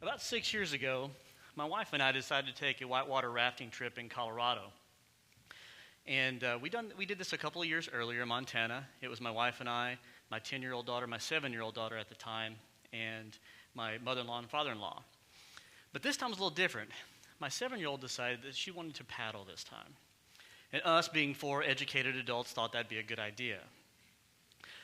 About 6 years ago, my wife and I decided to take a whitewater rafting trip in Colorado. And we did this a couple of years earlier in Montana. It was my wife and I, my 10-year-old daughter, my 7-year-old daughter at the time, and my mother-in-law and father-in-law. But this time was a little different. My 7-year-old decided that she wanted to paddle this time. And us, being 4 educated adults, thought that'd be a good idea.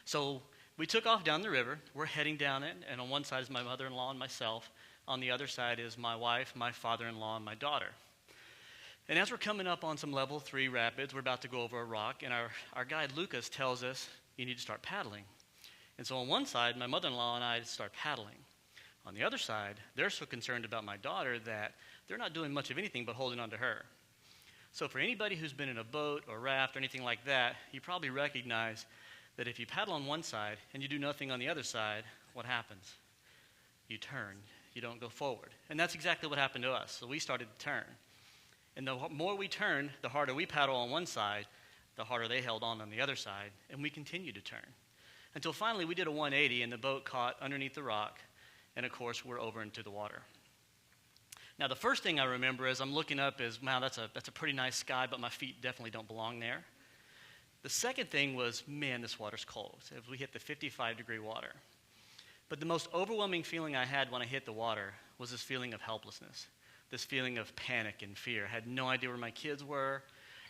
So we took off down the river. We're heading down it, and on one side is my mother-in-law and myself. On the other side is my wife, my father-in-law, and my daughter. And as we're coming up on some level 3 rapids, we're about to go over a rock, and our guide Lucas tells us, you need to start paddling. And so on one side, my mother-in-law and I start paddling. On the other side, they're so concerned about my daughter that they're not doing much of anything but holding on to her. So for anybody who's been in a boat or raft or anything like that, you probably recognize that if you paddle on one side and you do nothing on the other side, what happens? You turn. You don't go forward. And that's exactly what happened to us. So we started to turn. And the more we turned, the harder we paddle on one side, the harder they held on the other side, and we continued to turn. Until finally we did a 180 and the boat caught underneath the rock, and of course we're over into the water. Now the first thing I remember as I'm looking up is, wow, that's a pretty nice sky, but my feet definitely don't belong there. The second thing was, man, this water's cold. So we hit the 55-degree water. But the most overwhelming feeling I had when I hit the water was this feeling of helplessness, this feeling of panic and fear. I had no idea where my kids were.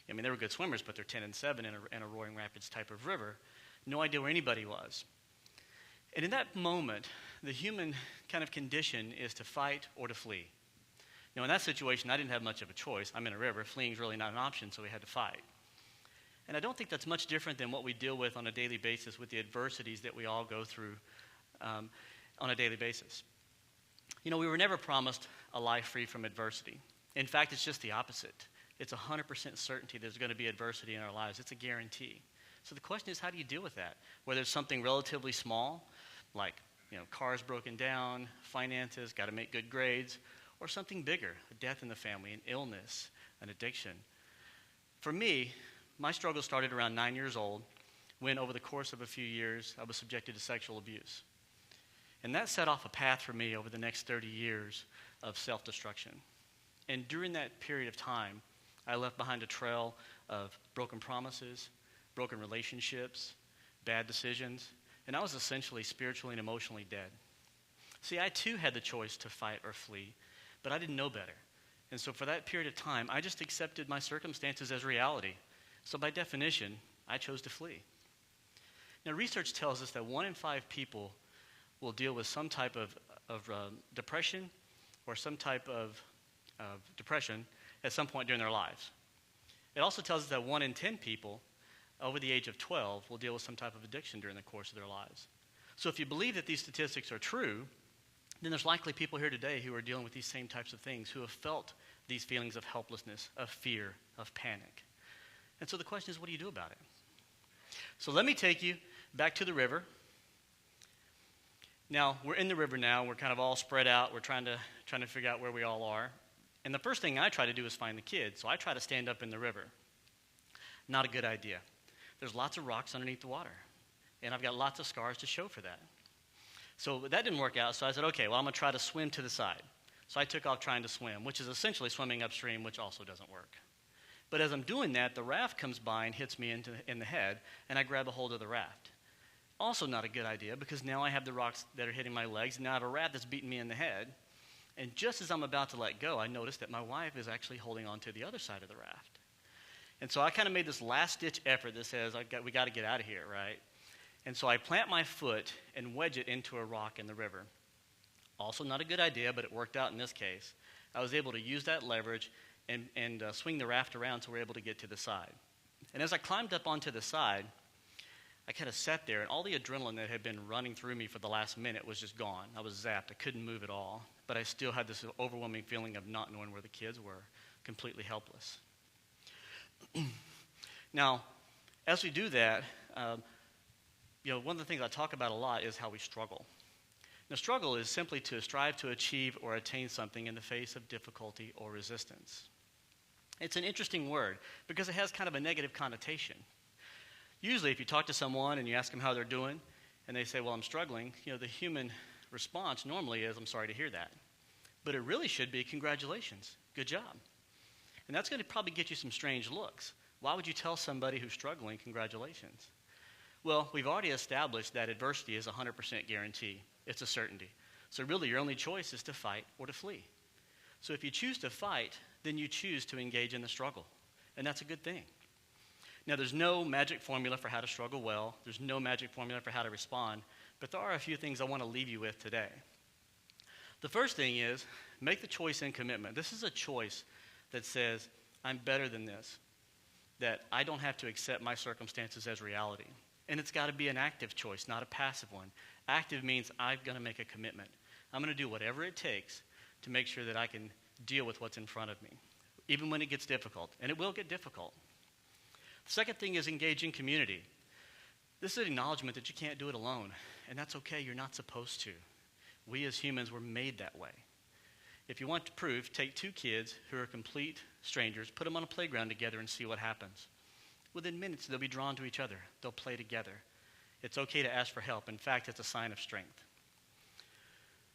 I mean, they were good swimmers, but they're 10 and 7 in a roaring rapids type of river. No idea where anybody was. And in that moment, the human kind of condition is to fight or to flee. Now, in that situation, I didn't have much of a choice. I'm in a river. Fleeing is really not an option, so we had to fight. And I don't think that's much different than what we deal with on a daily basis with the adversities that we all go through on a daily basis. You know, we were never promised a life free from adversity. In fact, it's just the opposite. It's 100% certainty there's going to be adversity in our lives. It's a guarantee. So the question is, how do you deal with that? Whether it's something relatively small, like, cars broken down, finances, got to make good grades, or something bigger, a death in the family, an illness, an addiction. For me, my struggle started around 9 years old when, over the course of a few years, I was subjected to sexual abuse. And that set off a path for me over the next 30 years of self-destruction. And during that period of time, I left behind a trail of broken promises, broken relationships, bad decisions, and I was essentially spiritually and emotionally dead. See, I too had the choice to fight or flee, but I didn't know better. And so for that period of time, I just accepted my circumstances as reality. So by definition, I chose to flee. Now, research tells us that 1 in 5 people will deal with some type of depression or some type of depression at some point during their lives. It also tells us that 1 in 10 people over the age of 12 will deal with some type of addiction during the course of their lives. So if you believe that these statistics are true, then there's likely people here today who are dealing with these same types of things, who have felt these feelings of helplessness, of fear, of panic. And so the question is, what do you do about it? So let me take you back to the river. Now, we're in the river now. We're kind of all spread out. We're trying to figure out where we all are. And the first thing I try to do is find the kids. So I try to stand up in the river. Not a good idea. There's lots of rocks underneath the water. And I've got lots of scars to show for that. So that didn't work out. So I said, okay, well, I'm going to try to swim to the side. So I took off trying to swim, which is essentially swimming upstream, which also doesn't work. But as I'm doing that, the raft comes by and hits me in the head, and I grab a hold of the raft. Also not a good idea, because now I have the rocks that are hitting my legs, and now I have a raft that's beating me in the head. And just as I'm about to let go, I notice that my wife is actually holding on to the other side of the raft. And so I kind of made this last-ditch effort that says, we got to get out of here, right? And so I plant my foot and wedge it into a rock in the river. Also not a good idea, but it worked out in this case. I was able to use that leverage and swing the raft around so we're able to get to the side. And as I climbed up onto the side, I kind of sat there, and all the adrenaline that had been running through me for the last minute was just gone. I was zapped. I couldn't move at all. But I still had this overwhelming feeling of not knowing where the kids were, completely helpless. Now, as we do that, one of the things I talk about a lot is how we struggle. Now, struggle is simply to strive to achieve or attain something in the face of difficulty or resistance. It's an interesting word because it has kind of a negative connotation. Usually, if you talk to someone and you ask them how they're doing, and they say, well, I'm struggling, the human response normally is, I'm sorry to hear that. But it really should be, congratulations, good job. And that's going to probably get you some strange looks. Why would you tell somebody who's struggling, congratulations? Well, we've already established that adversity is a 100% guarantee. It's a certainty. So really, your only choice is to fight or to flee. So if you choose to fight, then you choose to engage in the struggle. And that's a good thing. Now, there's no magic formula for how to struggle well. There's no magic formula for how to respond. But there are a few things I want to leave you with today. The first thing is, make the choice and commitment. This is a choice that says, I'm better than this, that I don't have to accept my circumstances as reality. And it's got to be an active choice, not a passive one. Active means I'm going to make a commitment. I'm going to do whatever it takes to make sure that I can deal with what's in front of me, even when it gets difficult. And it will get difficult. The second thing is engaging community. This is an acknowledgement that you can't do it alone. And that's okay. You're not supposed to. We as humans were made that way. If you want to prove, take two kids who are complete strangers, put them on a playground together and see what happens. Within minutes, they'll be drawn to each other. They'll play together. It's okay to ask for help. In fact, it's a sign of strength.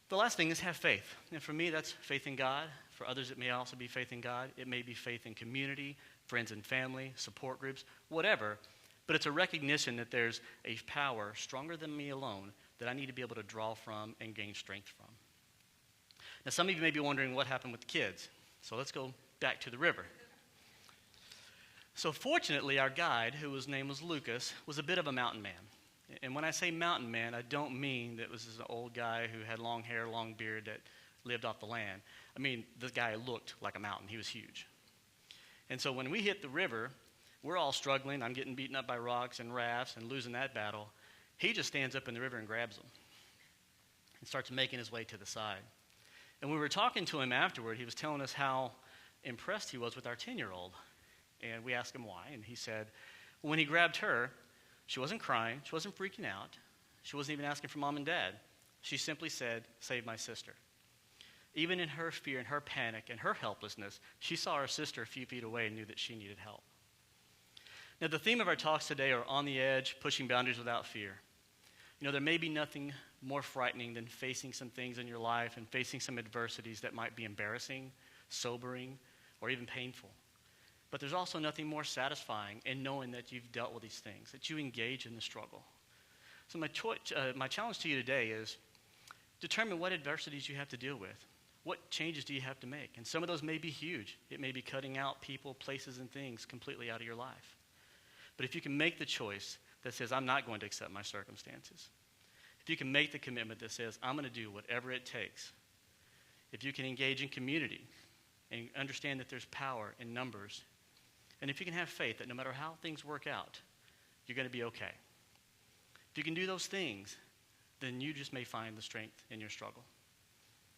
The last thing is have faith. And for me, that's faith in God. For others, it may also be faith in God. It may be faith in community, friends and family, support groups, whatever. But it's a recognition that there's a power stronger than me alone that I need to be able to draw from and gain strength from. Now, some of you may be wondering what happened with the kids. So let's go back to the river. So fortunately, our guide, whose name was Lucas, was a bit of a mountain man. And when I say mountain man, I don't mean that was an old guy who had long hair, long beard that lived off the land. I mean, this guy looked like a mountain. He was huge. And so when we hit the river, we're all struggling. I'm getting beaten up by rocks and rafts and losing that battle. He just stands up in the river and grabs them and starts making his way to the side. And when we were talking to him afterward, he was telling us how impressed he was with our 10-year-old. And we asked him why, and he said, when he grabbed her, she wasn't crying, she wasn't freaking out, she wasn't even asking for mom and dad. She simply said, save my sister. Even in her fear and her panic and her helplessness, she saw her sister a few feet away and knew that she needed help. Now, the theme of our talks today are on the edge, pushing boundaries without fear. You know, there may be nothing more frightening than facing some things in your life and facing some adversities that might be embarrassing, sobering, or even painful. But there's also nothing more satisfying in knowing that you've dealt with these things, that you engage in the struggle. So my challenge to you today is determine what adversities you have to deal with. What changes do you have to make? And some of those may be huge. It may be cutting out people, places, and things completely out of your life. But if you can make the choice that says, I'm not going to accept my circumstances, if you can make the commitment that says, I'm going to do whatever it takes, if you can engage in community and understand that there's power in numbers, and if you can have faith that no matter how things work out, you're going to be okay. If you can do those things, then you just may find the strength in your struggle.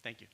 Thank you.